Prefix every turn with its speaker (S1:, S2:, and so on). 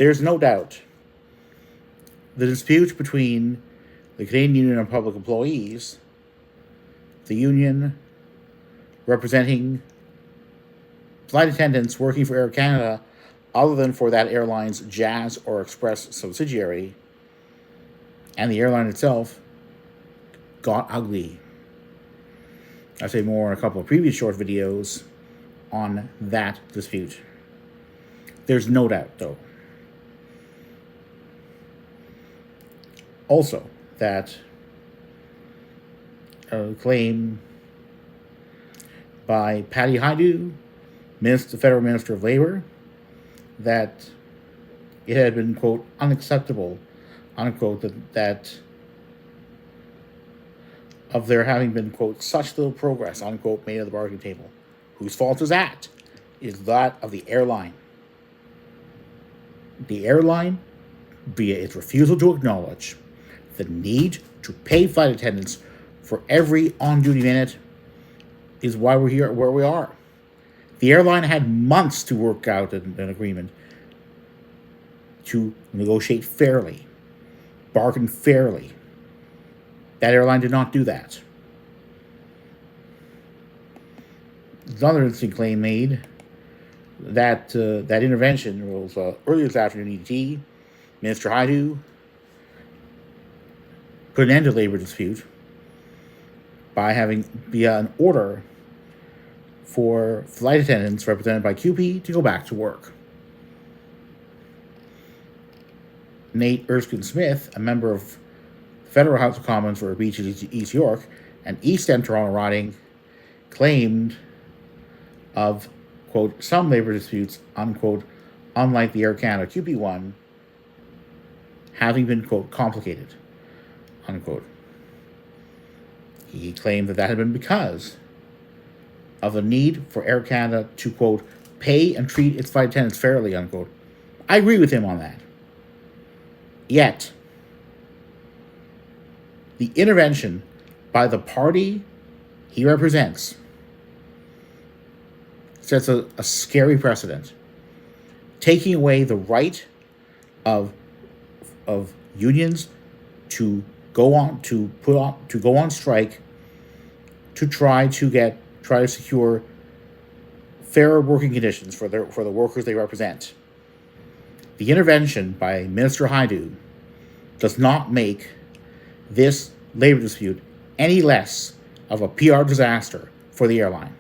S1: There's no doubt the dispute between the Canadian Union of Public Employees, the union representing flight attendants working for Air Canada other than for that airline's Jazz or Express subsidiary, and the airline itself, got ugly. I'll say more in a couple of previous short videos on that dispute. There's no doubt, though, also that a claim by Patty Hajdu, the Federal Minister of Labor, that it had been, quote, unacceptable, unquote, that of there having been, quote, such little progress, unquote, made at the bargaining table. Whose fault is that? Is that of the airline. The airline, via its refusal to acknowledge the need to pay flight attendants for every on-duty minute, is why we're here where we are. The airline had months to work out an agreement to negotiate fairly, bargain fairly. That airline did not do that. There's another interesting claim made that that intervention was earlier this afternoon ET. Minister Hajdu put an end to labor dispute by having via an order for flight attendants represented by QP to go back to work. Nate Erskine-Smith, a member of the Federal House of Commons for Beach East York and East End Toronto riding, claimed of, quote, some labor disputes, unquote, unlike the Air Canada QP one, having been, quote, complicated, unquote. He claimed that had been because of the need for Air Canada to, quote, pay and treat its flight attendants fairly, unquote. I agree with him on that. Yet, the intervention by the party he represents sets a scary precedent, taking away the right of unions to go on strike to try to secure fairer working conditions for the workers they represent. The intervention by Minister Hajdu does not make this labor dispute any less of a PR disaster for the airline.